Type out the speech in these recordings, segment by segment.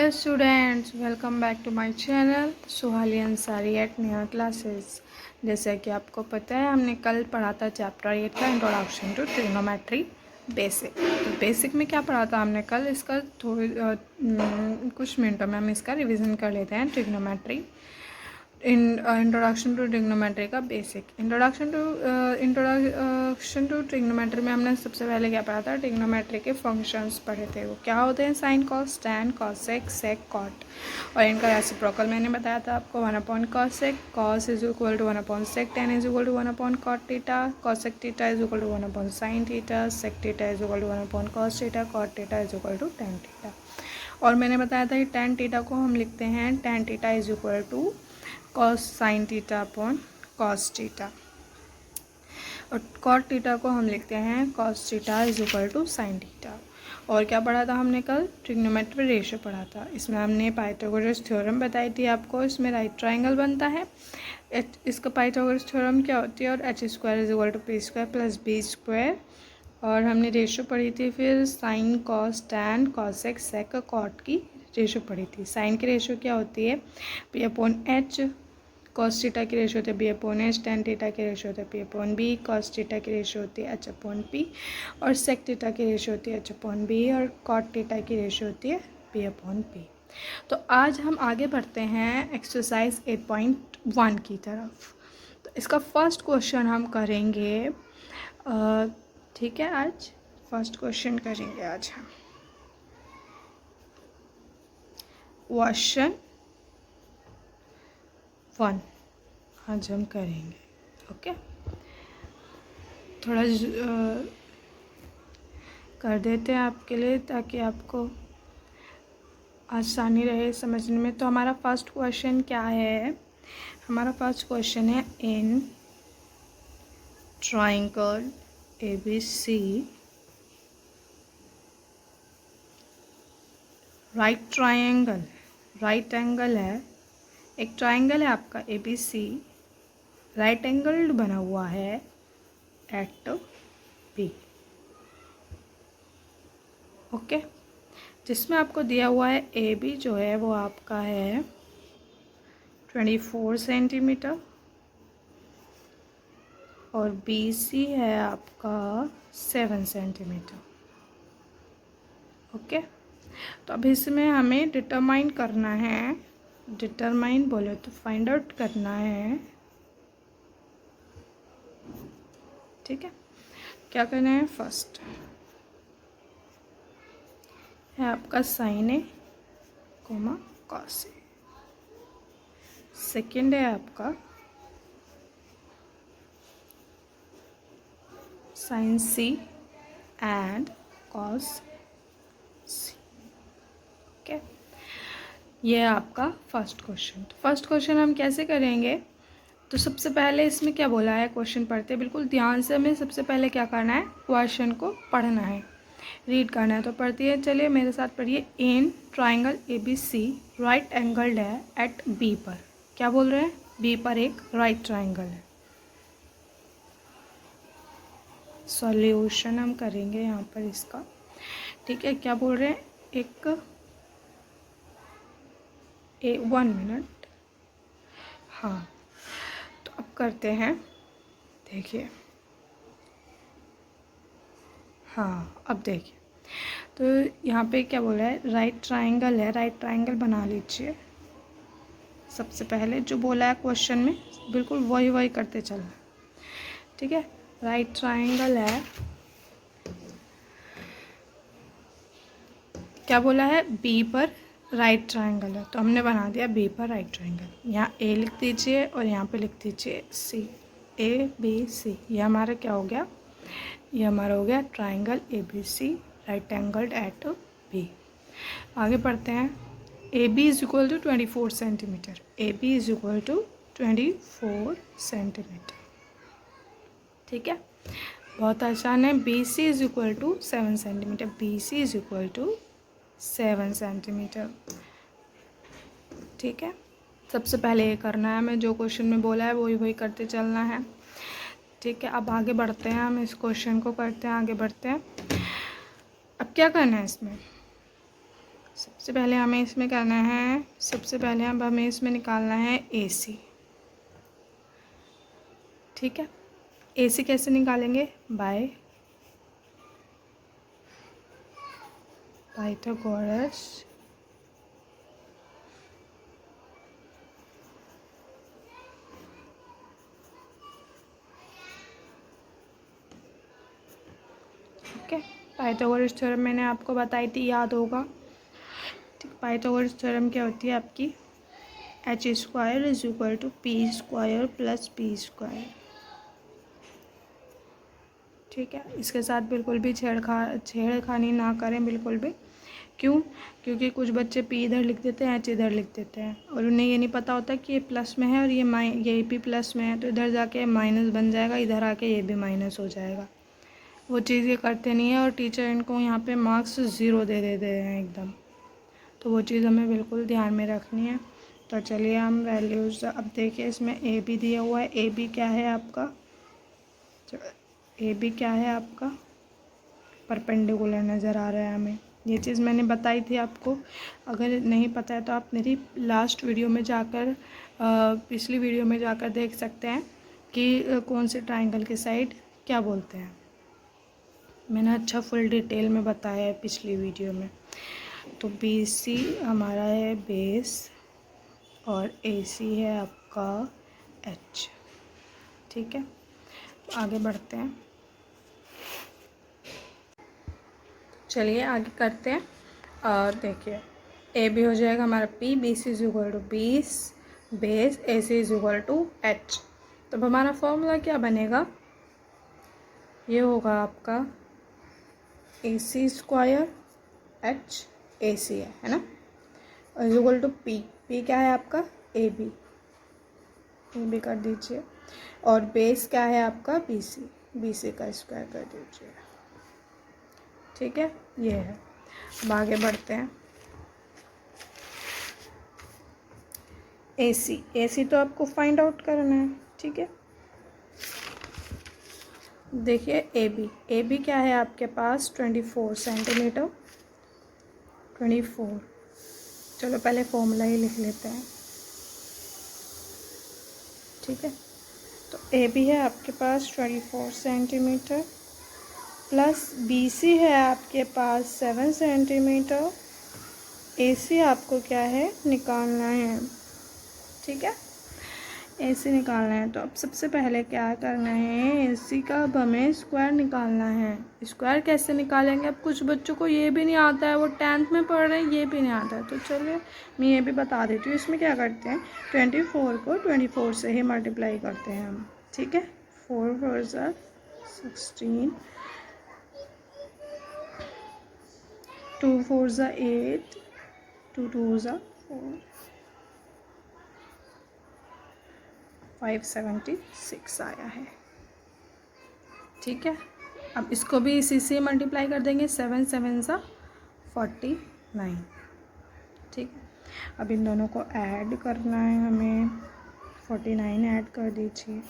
Hello students, welcome back to my channel Suhali Ansari at Naya classes. जैसा कि आपको पता है, हमने कल पढ़ा था चैप्टर 8 का इंट्रोडक्शन टू ट्रिग्नोमेट्री बेसिक। तो बेसिक में क्या पढ़ा था हमने कल, इसका थोड़ी कुछ मिनटों में हम इसका रिवीजन कर लेते हैं। ट्रिग्नोमेट्री इंट्रोडक्शन टू ट्रिग्नोमेट्री का बेसिक। इंट्रोडक्शन टू ट्रिग्नोमेट्री में हमने सबसे पहले क्या पढ़ा था, ट्रिग्नोमेट्री के फंक्शंस पढ़े थे। वो क्या होते हैं, sine, cos, tan, cosec, sec, cot. और इनका रेसिप्रोकल मैंने बताया था आपको, 1/cosec, cos is equal to 1/sec, tan is equal to 1/cot theta, cosec theta is equal to 1/sin theta, sec theta is equal to 1/cos theta, cot theta is equal to tan theta. और मैंने बताया था कि tan theta को हम लिखते हैं, tan theta is equal to cos sine theta upon cos theta, और कॉट थीटा को हम लिखते हैं cos theta is equal to sine theta. और क्या पढ़ा था हमने कल, ट्रिग्नोमेट्री रेशियो पढ़ा था। इसमें हमने पाइथागोरस थ्योरम बताई थी आपको। इसमें राइट ट्रायंगल बनता है, इसका पाइथागोरस थ्योरम क्या होती है, और h² is equal to p² plus b²। और हमने रेशियो पढ़ी थी फिर sign, cos, tan, cosec, sec, cot की रेशियो पढ़ी थी। साइन की रेशियो क्या होती है, p/h, कॉस थीटा की रेशियो होती है b/h, टैन थीटा की रेशियो होती है p/b, कॉस थीटा की रेशियो होती है h/p, और सेक थीटा की रेशियो होती है h/b, और कॉट थीटा की रेशियो होती है p/p। तो आज हम आगे बढ़ते हैं एक्सरसाइज 8.1 की तरफ। तो इसका फर्स्ट क्वेश्चन हम करेंगे, ठीक है। आज फर्स्ट क्वेश्चन करेंगे आज हम क्वेश्चन 1 आज हम करेंगे। ओके, थोड़ा कर देते हैं आपके लिए ताकि आपको आसानी रहे समझने में। तो हमारा फर्स्ट क्वेश्चन क्या है, हमारा फर्स्ट क्वेश्चन है, in triangle ABC right angle है, एक ट्रायंगल है आपका ABC, राइट एंगल्ड बना हुआ है एट B। ओके, जिसमें आपको दिया हुआ है AB जो है वो आपका है 24 सेंटीमीटर, और BC है आपका 7 सेंटीमीटर। ओके, तो अब इसमें हमें डिटरमाइन करना है, डिटरमाइन बोले तो फाइंड आउट करना है, ठीक है। क्या करना है, फर्स्ट है आपका sine A comma cos A, second है आपका sine C and cos C. Okay, ये है आपका फर्स्ट क्वेश्चन। तो फर्स्ट क्वेश्चन हम कैसे करेंगे, तो सबसे पहले इसमें क्या बोला है, क्वेश्चन पढ़ते बिल्कुल ध्यान से। हमें सबसे पहले क्या करना है, क्वेश्चन को पढ़ना है, रीड करना है। तो पढ़ती है, चलिए मेरे साथ पढ़िए। In triangle ABC right angled है एट B पर। क्या बोल रहे हैं, B पर एक राइट ट्रायंगल है। सॉल्यूशन हम करेंगे यहाँ पर इसका, ठीक है। क्या बोल रहे हैं, एक 1 मिनट, हाँ। तो अब करते हैं, देखिए, हाँ अब देखिए। तो यहाँ पे क्या बोला है, राइट ट्रायंगल है, राइट ट्रायंगल बना लीजिए। सबसे पहले जो बोला है क्वेश्चन में बिल्कुल वही करते चलना, ठीक है। राइट ट्रायंगल है, क्या बोला है, B पर राइट ट्रायंगल है, तो हमने बना दिया B पर राइट ट्रायंगल। यहाँ A लिख दीजिए और यहाँ पे लिख दीजिए C, ABC। ये हमारा क्या हो गया, ये हमारा हो गया triangle ABC right angled at B। आगे बढ़ते हैं, AB is equal to 24 centimetre, AB is equal to 24 centimetre, ठीक है। बहुत आसान है। BC is equal to 7 centimetre, BC is equal to 7 centimetre, ठीक है। सबसे पहले ये करना है, हमें जो क्वेश्चन में बोला है वही करते चलना है, ठीक है। अब आगे बढ़ते हैं, हम इस क्वेश्चन को करते हैं, आगे बढ़ते हैं। अब क्या करना है इसमें, सबसे पहले हमें इसमें करना है, सबसे पहले अब हमें इसमें निकालना है AC। ठीक है, AC कैसे निकालेंगे? By Pythagoras okay. Pythagoras theorem मैंने आपको बताई थी, याद होगा। ठीक, पाइथागोरस थ्योरम क्या होती है आपकी? h² = p² + p²। ठीक है, इसके साथ बिल्कुल भी छेड़खानी ना करें, बिल्कुल भी। क्यों? क्योंकि कुछ बच्चे p इधर लिख देते हैं, h इधर लिख देते हैं, और उन्हें ये नहीं पता होता कि ये प्लस में है और ये भी प्लस में है, तो इधर जाके माइनस बन जाएगा, इधर आके ये भी माइनस हो जाएगा। वो चीज़ ये करते नहीं है और टीचर इनको यहाँ पे मार्क्स 0 दे देते हैं एकदम। तो वो चीज़ हमें बिल्कुल ध्यान में रखनी है। तो चलिए हम वैल्यूज़, अब देखिए इसमें ए बी दिया हुआ है। ए बी क्या है आपका? ए बी क्या है आपका? परपेंडिकुलर नज़र आ रहा है हमें। ये चीज़ मैंने बताई थी आपको। अगर नहीं पता है तो आप मेरी लास्ट वीडियो में जाकर, पिछली वीडियो में जाकर देख सकते हैं कि कौन से ट्राइंगल के साइड क्या बोलते हैं। मैंने अच्छा फुल डिटेल में बताया है पिछली वीडियो में। तो BC हमारा है बेस और AC है आपका H। ठीक है, आगे बढ़ते हैं। चलिए आगे करते हैं। और देखिए AB हो जाएगा हमारा P, BC = 20, base AC = H। तो हमारा फॉर्मूला क्या बनेगा? ये होगा आपका AC² H AC है ना, इक्वल टू P। P क्या है आपका? AB कर दीजिए। और बेस क्या है आपका? BC का स्क्वायर कर दीजिए। ठीक है, ये है। अब आगे बढ़ते हैं। AC तो आपको फाइंड आउट करना है। ठीक है, देखिए AB क्या है आपके पास? 24 सेंटीमीटर। 24, चलो पहले फॉर्मूला ही लिख लेते हैं। ठीक है, तो AB है आपके पास 24 सेंटीमीटर प्लस BC है आपके पास 7 सेंटीमीटर। AC आपको क्या है? निकालना है। ठीक है, AC निकालना है। तो अब सबसे पहले क्या करना है? AC का अब हमें स्क्वायर निकालना है। स्क्वायर कैसे निकालेंगे? अब कुछ बच्चों को ये भी नहीं आता है, वो 10th में पढ़ रहे हैं, ये भी नहीं आता है। तो चलिए मैं ये भी बता देती हूँ। इसमें क्या करते हैं? 24 को 24 से ही मल्टीप्लाई करते हैं हम। ठीक है, 4 4 16, 2 4 8, 2 2 4, 576 आया है। ठीक है, अब इसको भी इसी से मल्टीप्लाई कर देंगे। 7 7 49। ठीक है, अब इन दोनों को ऐड करना है हमें। 49 ऐड कर दीजिए।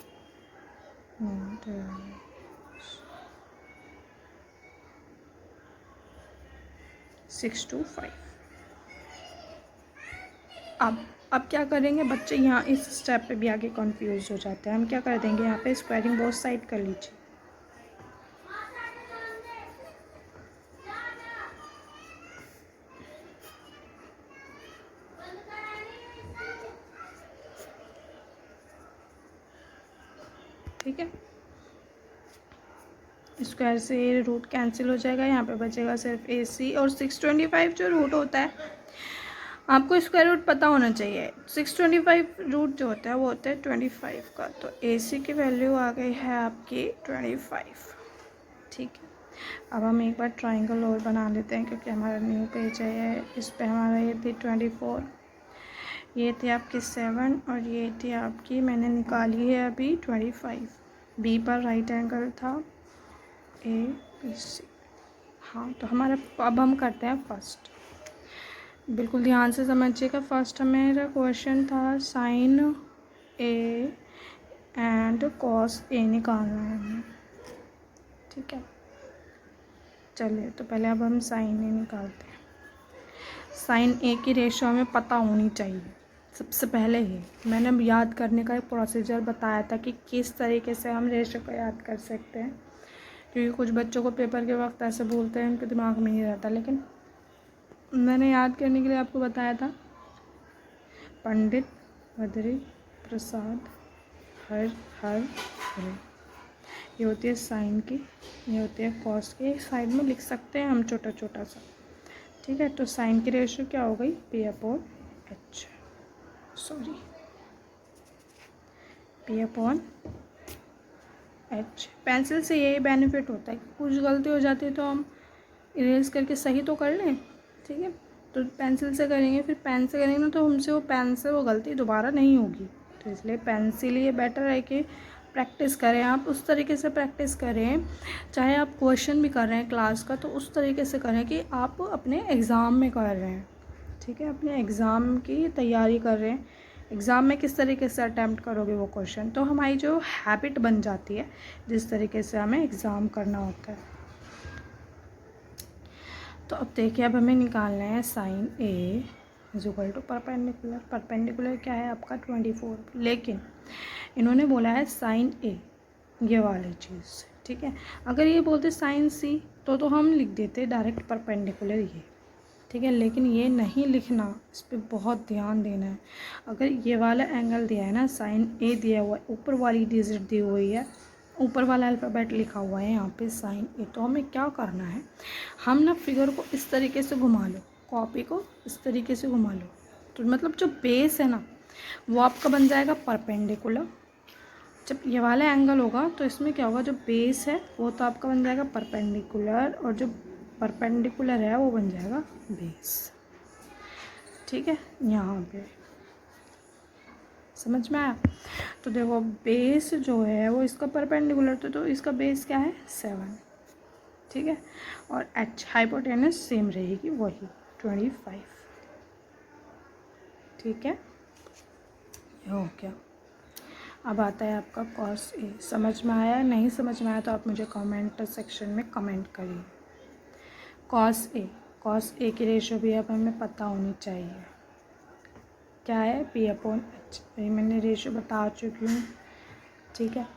625। अब क्या करेंगे बच्चे? यहाँ इस स्टेप पे भी आगे कंफ्यूज हो जाते हैं। हम क्या कर देंगे? यहाँ पे स्क्वायरिंग बोथ साइड कर लीजिए। ठीक है, स्क्वायर से रूट कैंसिल हो जाएगा, यहाँ पे बचेगा सिर्फ AC। और 625 जो रूट होता है, आपको स्क्वायर रूट पता होना चाहिए। 625 रूट जो होता है वो होता है 25 का। तो AC की वैल्यू आ गई है आपकी 25। ठीक है, अब हम एक बार ट्राइंगल और बना लेते हैं, क्योंकि हमारा न्यू पेज है। इस पे हमारा ये थी 24, ये थी आपकी 7, और ये थी आपकी, मैंने निकाली है अभी 25। B पर राइट एंगल था ABC। हाँ, तो हमारा अब हम करते हैं फर्स्ट। बिल्कुल ध्यान से समझिएगा। फर्स्ट मेरा क्वेश्चन था sine A and cos A निकालना है हमें। ठीक है, चलिए तो पहले अब हम साइन A निकालते हैं। साइन ए की रेशो हमें पता होनी चाहिए सबसे पहले ही। मैंने अब याद करने का एक प्रोसीजर बताया था कि किस तरीके से हम रेशो को याद कर सकते हैं, क्योंकि कुछ बच्चों को पेपर के वक्त ऐसे बोलते हैं उनके दिमाग में नहीं रहता, लेकिन मैंने याद करने के लिए आपको बताया था। पंडित, बद्री, प्रसाद, हर ये होती है साइन की, ये होती है कॉस की। एक साइड में लिख सकते हैं हम छोटा छोटा सा, ठीक है। तो साइन की रेशो क्या हो गई, P/H, सॉरी P/H। पेंसिल से यही बेनिफिट होता है कि कुछ गलती हो जाती है तो हम इरेज करके सही तो कर लें, ठीक है। तो पेंसिल से करेंगे, फिर पेन से करेंगे ना, तो हमसे वो पेन से वो गलती दोबारा नहीं होगी। तो इसलिए पेंसिल ये बेटर है कि प्रैक्टिस करें, आप उस तरीके से प्रैक्टिस करें। चाहे आप क्वेश्चन भी कर रहे हैं क्लास का, तो उस तरीके से करें कि आप अपने एग्ज़ाम में कर रहे हैं, ठीक है। अपने एग्ज़ाम की तैयारी कर रहे हैं, एग्ज़ाम में किस तरीके से अटैम्प्ट करोगे वो क्वेश्चन, तो हमारी जो हैबिट बन जाती है जिस तरीके से हमें एग्ज़ाम करना होता है। तो अब देखिए, अब हमें निकालना है sine A is equal to perpendicular. Perpendicular क्या है आपका 24, लेकिन इन्होंने बोला है साइन ए, ये वाली चीज़, ठीक है। अगर ये बोलते साइन सी तो हम लिख देते डायरेक्ट परपेंडिकुलर ये, ठीक है। लेकिन ये नहीं लिखना, इस पर बहुत ध्यान देना है। अगर ये वाला एंगल दिया है ना, साइन ए दिया हुआ है, ऊपर वाली डिजिट दी हुई है, ऊपर वाला अल्फ़ाबेट लिखा हुआ है यहाँ पे साइन ए, तो हमें क्या करना है, हम ना फिगर को इस तरीके से घुमा लो, कॉपी को इस तरीके से घुमा लो, तो मतलब जो बेस है ना वो आपका बन जाएगा परपेंडिकुलर। जब ये वाला एंगल होगा तो इसमें क्या होगा, जो बेस है वो तो आपका बन जाएगा परपेंडिकुलर, और जो परपेंडिकुलर है वो बन जाएगा बेस, ठीक है। यहाँ पे समझ में आया। तो देखो बेस जो है वो इसका परपेंडिकुलर, तो इसका बेस क्या है 7, ठीक है। और एच हाइपोटेनस सेम रहेगी वही 25, ठीक है। ये हो गया। अब आता है आपका कॉस ए। समझ में आया, नहीं समझ में आया तो आप मुझे कमेंट सेक्शन में कमेंट करिए। कॉस ए की रेशो भी अब हमें पता होनी चाहिए, क्या है P/H। ये मैंने रेशो बता चुकी हूँ, ठीक है।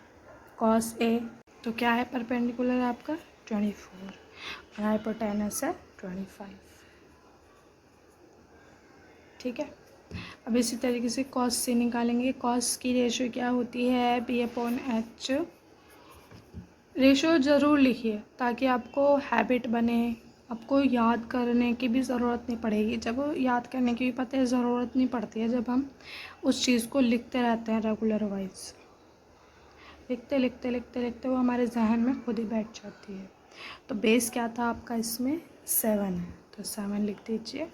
कॉस ए तो क्या है, परपेंडिकुलर आपका 24 और हाइपोटेनस है 25, ठीक है। अब इसी तरीके से कॉस से निकालेंगे। कॉस की रेशो क्या होती है P/H। रेशो ज़रूर लिखिए ताकि आपको हैबिट बने, आपको याद करने की भी ज़रूरत नहीं पड़ेगी। जब याद करने की भी पता है ज़रूरत नहीं पड़ती है, जब हम उस चीज़ को लिखते रहते हैं रेगुलर वाइज, लिखते लिखते लिखते लिखते वो हमारे जहन में खुद ही बैठ जाती है। तो बेस क्या था आपका इसमें 7 है, तो 7 लिख दीजिए,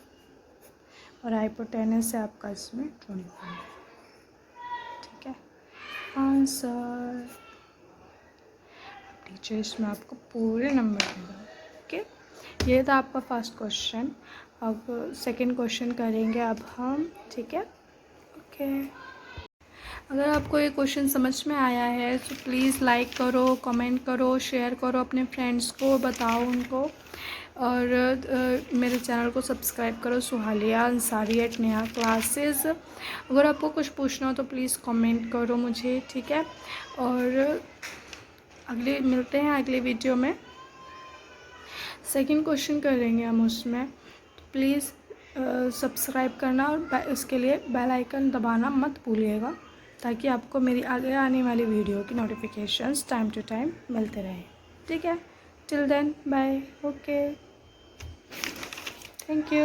और हाइपोटेनस है आपका इसमें 25, ठीक है। आंसर टीचर इसमें आपको पूरे नंबर देगा, ओके। ये था आपका फर्स्ट क्वेश्चन। अब सेकंड क्वेश्चन करेंगे अब हम, ठीक है, ओके। अगर आपको ये क्वेश्चन समझ में आया है तो प्लीज़ लाइक करो, कमेंट करो, शेयर करो अपने फ्रेंड्स को, बताओ उनको, और मेरे चैनल को सब्सक्राइब करो, सुहालिया अंसारी एट नेहा क्लासेस। अगर आपको कुछ पूछना हो तो प्लीज़ कमेंट करो मुझे, ठीक है। और अगले मिलते हैं अगले वीडियो में, सेकंड क्वेश्चन करेंगे हम उसमें। तो प्लीज़ सब्सक्राइब करना और उसके लिए बेल आइकन दबाना मत भूलिएगा, ताकि आपको मेरी आगे आने वाली वीडियो की नोटिफिकेशंस टाइम टू टाइम मिलते रहें, ठीक है। Till then bye, okay, thank you.